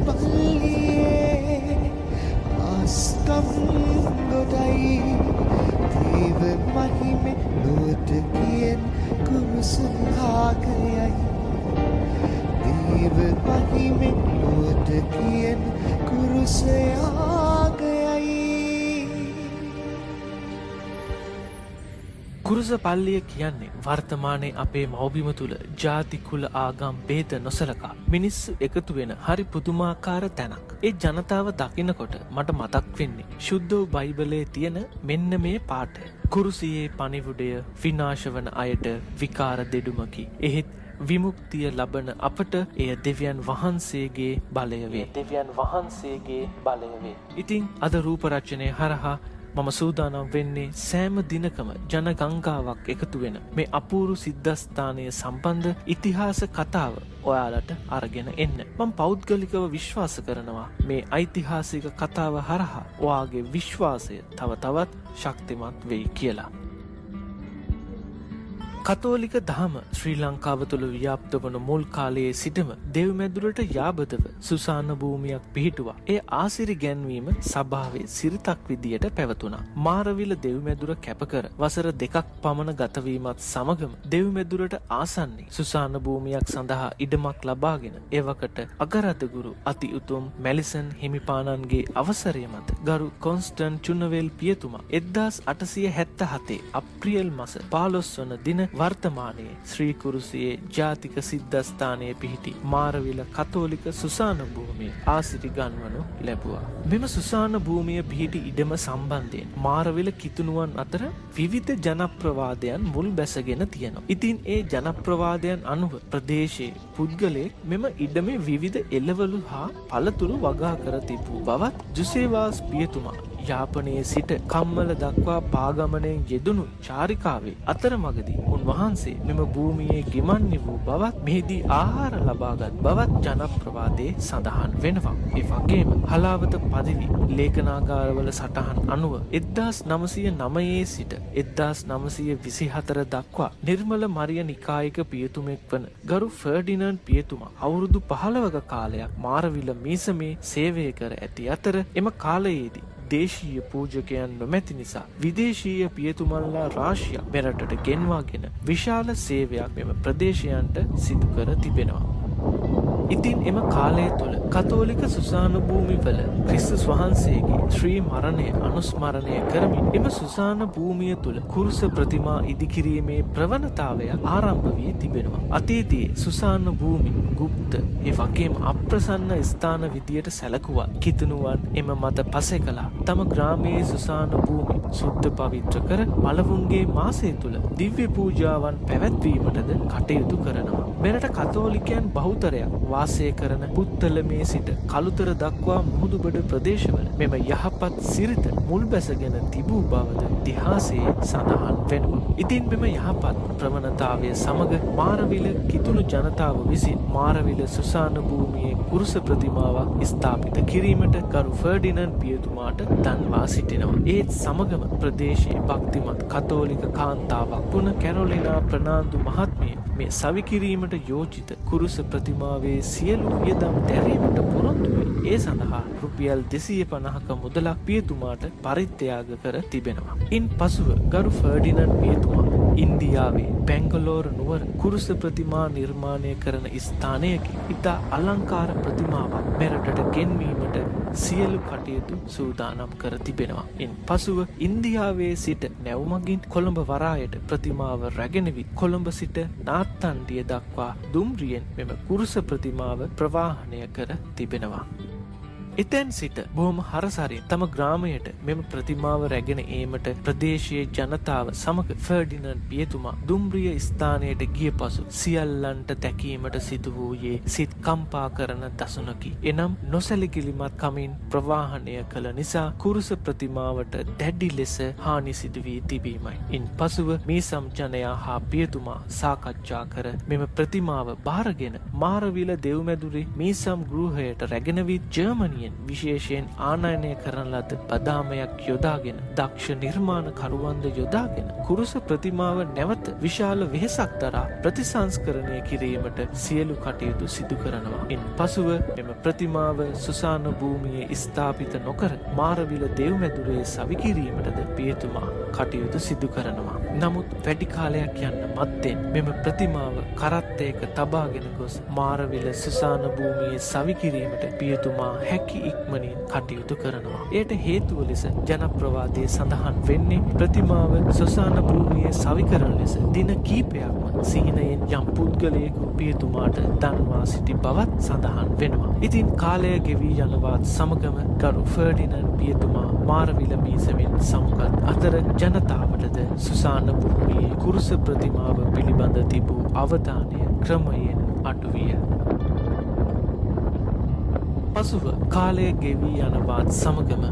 පල්ලියේ ආස්කම් ගොඩයි දේව මහිමේ නුවට කියෙන් කුරුසුන් ආගයයි දේව මහිමේ නුවට කියෙන් කුරුසයාගයයි. කුරුස පල්ලිය කියන්නේ වර්තමානයේ අපේ මව්බිම තුල ජාති කුල ආගම් ભેද නොසලකා මිනිස්සු එකතු වෙන හරි පුදුමාකාර තැනක්. ඒ ජනතාව දකිනකොට මට මතක් වෙන්නේ ශුද්ධ බයිබලයේ තියෙන මෙන්න මේ පාඨය. කුරුසියේ පණිවුඩය විනාශ වන අයට විකාර දෙඩුමකි. එහෙත් විමුක්තිය ලබන අපට එය දෙවියන් වහන්සේගේ බලය වේ. දෙවියන් වහන්සේගේ බලය වේ. ඉතින් අද රූප රචනය හරහා මම සූදානම් වෙන්නේ සෑම දිනකම ජන ගංගාවක් එකතු වෙන මේ අපූරු සිද්ධාස්ථානය සම්බන්ධ ඉතිහාස කතාව ඔයාලට අරගෙන එන්න. මම පෞද්ගලිකව විශ්වාස කරනවා මේ ඓතිහාසික කතාව හරහා ඔයාගේ විශ්වාසය තව තවත් ශක්තිමත් වෙයි කියලා. කතෝලික දහම ශ්‍රී ලංකාව තුළ ව්‍යාප්ත වන මුල් කාලයේ සිටම දෙව්මැදුරට යාබදව සුසාන භූමියක් පිහිටුවා. ඒ ආසිරි ගැන්වීම සභාවේ සිරිතක් විදියට පැවතුණා. මාරවිල දෙව්මැදුර කැපකර වසර 2ක් පමණ ගතවීමත් සමගම දෙව්මැදුරට ආසන්නයේ සුසාන භූමියක් සඳහා ඉඩමක් ලබාගෙන එවකට අගරාධගුරු අති උතුම් මැලිසන් හිමිපාණන්ගේ අවසරය මත ගරු කොන්ස්ටන් චුනවෙල් පියතුමා 1877 අප්‍රේල් මාස 15 වන දින වර්තමානයේ ශ්‍රී කුරුසියේ ජාතික සිද්ධාස්ථානයේ පිහිටි මාරවිල කතෝලික සුසාන භූමිය ආසිරි ගන්වනු ලැබුවා. මෙම සුසාන භූමිය පිහිටි ඉඩම සම්බන්ධයෙන් මාරවිල කිතුණුවන් අතර විවිධ ජනප්‍රවාදයන් මුල් බැසගෙන තියෙනවා. ඉතින් ඒ ජනප්‍රවාදයන් අනුව ප්‍රදේශයේ පුද්ගලයෙක් මෙම ඉඩමේ විවිධ එළවලු හා පළතුරු වගා කර තිබූ බවත් ජුසේවාස් පියතුමා යාපනයේ සිට කම්මල දක්වා පාගමනයෙන් යෙදුණු චාරිකාවේ අතරමඟදී උන්වහන්සේ මෙම භූමියේ ගිමන් වූ බවත් මෙහිදී ආහාර ලබාගත් බවත් ජනප්‍රවාදයේ සඳහන් වෙනවා. ඒ වගේම හලාවත පදිවි ලේඛනාගාරවල සටහන් අනුව 1909 සිට 1924 දක්වා නිර්මල මරිය නිකායික පියතුමෙක් වන ගරු ෆර්ඩිනන්ඩ් පියතුමා අවුරුදු 15ක කාලයක් මාරවිල මීසමේ සේවය කර ඇති අතර එම කාලයේදී දේශීය පූජකයන් නොමැති නිසා විදේශීය පියතුමන්ලා රාශියක් මෙරටට ගෙන්වාගෙන විශාල සේවයක් මෙම ප්‍රදේශයන්ට සිදු කර තිබෙනවා. ඉතින් එම කාලය තුළ කතෝලික සුසාන භූමිවල ක්‍රිස්තුස් වහන්සේගේ ශ්‍රී මරණය අනුස්මරණය කරමින් එම සුසාන භූමිය තුළ කුරුස ප්‍රතිමා ඉදිකිරීමේ ප්‍රවණතාවයක් ආරම්භ වී තිබෙනවා. අතීතයේ සුසාන භූමි ගුප්ත ඒ වගේම අප්‍රසන්න ස්ථාන විදියට සැලකුවා කිතුණුවන් එම මත පසෙ කළා. තම ග්‍රාමයේ සුසාන භූමි සුද්ධ පවිත්‍ර කර මලවුන්ගේ මාසය තුළ දිව්‍ය පූජාවන් පැවැත්වීමටද කටයුතු කරනවා. මෙරට කතෝලිකයන් බහුතරයක් වාසය කරන පුත්තලමේ සිට කළුතර දක්වා මුහුදුබඩ ප්‍රදේශවල මෙම යහපත් සිරිත මුල් බැසගෙන තිබූ බවද ඉතිහාසයේ සඳහන් වෙනවා. ඉතින් මෙම යහපත් ප්‍රවණතාවය සමග මාරවිල කිතුණු ජනතාව විසින් මාරවිල සුසාන භූමියේ කුරුස ප්‍රතිමාවක් ස්ථාපිත කිරීමට ගරු ෆර්ඩිනන්ඩ් පියතුමාට දන්වා සිටිනවා. ඒත් සමගම ප්‍රදේශයේ භක්තිමත් කතෝලික කාන්තාවක් වුණ කැරොලිනා ප්‍රනාන්දු මහත්මිය මේ සවිකිරීමට යෝජිත කුරුස ප්‍රතිමාවේ සියලු වියදම් දැරීමට පොරොන්දු වී ඒ සඳහා රුපියල් 250ක මුදලක් පියතුමාට පරිත්‍යාග කර තිබෙනවා. ඉන් පසුව ගරු ෆර්ඩිනන්ඩ් පියතුමා ඉන්දියාවේ බැංගලෝර නුවර කුරුස ප්‍රතිමා නිර්මාණය කරන ස්ථානයකින් ඉතා අලංකාර ප්‍රතිමාවක් මෙරටට ගෙන්වීමට සියලු කටයුතු සූදානම් කර තිබෙනවා. ඉන් පසුව ඉන්දියාවේ සිට නැවුමගින් කොළඹ වරායට ප්‍රතිමාව රැගෙන වී කොළඹ සිට නාත්තන්ඩිය දක්වා දුම්රියෙන් මෙම කුරුස ප්‍රතිමාව ප්‍රවාහනය කර තිබෙනවා. එතැන් සිට බොහොම හරසරින් තම ග්‍රාමයට මෙම ප්‍රතිමාව රැගෙන ඒමට ප්‍රදේශයේ ජනතාව සමග ෆර්ඩිනන්ඩ් පියතුමා දුම්රිය ස්ථානයට ගිය පසු සියල්ලන්ට දැකීමට සිදු වූයේ සිත් කම්පා කරන දසුනකි. එනම් නොසැලකිලිමත් කමින් ප්‍රවාහනය කළ නිසා කුරුස ප්‍රතිමාවට දැඩි ලෙස හානි සිදු වී තිබීමයි. ඉන් පසුව මීසම් ජනයා හා පියතුමා සාකච්ඡා කර මෙම ප්‍රතිමාව බාරගෙන මාරවිල දෙව්මැදුරේ මීසම් ගෘහයට රැගෙන වී ජර්මනිය භූමියෙන් විශේෂයෙන් ආනයනය කරන ලද බදාමයක් යොදාගෙන දක්ෂ නිර්මාණකරුවන්ද යොදාගෙන කුරුස ප්‍රතිමාව නැවත විශාල වෙහෙසක් දරා ප්‍රතිසංස්කරණය කිරීමට සියලු කටයුතු සිදු කරනවා. ඉන් පසුව මෙම ප්‍රතිමාව සුසාන භූමියේ ස්ථාපිත නොකර මාරවිල දෙව්මැදුරේ සවිකිරීමටද පියතුමා කටයුතු සිදු කරනවා. නමුත් වැඩි කාලයක් යන්න මත්තෙන් මෙම ප්‍රතිමාව කරත්තයක තබාගෙන ගොස් මාරවිල සුසාන භූමියේ සවිකිරීමට පියතුමා හැකි ඉක්මනින් කටයුතු කරනවා. එයට හේතුව ලෙස ජනප්‍රවාදයේ සඳහන් වෙන්නේ ප්‍රතිමාව සුසාන භූමියේ සවිකරන ලෙස දින කීපයක්ම සිහිනයෙන් යම් පුද්ගලයෙකු පියතුමාට දන්වා සිටි බවත් සඳහන් වෙනවා. ඉතින් කාලය ගෙවී යනවත් සමගම ගරු ෆර්ඩිනන්ඩ් පියතුමා මාරවිල මීසවෙන් සමුගත් අතර ජනතාවටද සුසාන භූමියේ කුරුස ප්‍රතිමාව පිළිබඳ තිබූ අවධානය ක්‍රමයෙන් අඩුවිය. පසුව කාලය ගෙවී යනවත් සමගම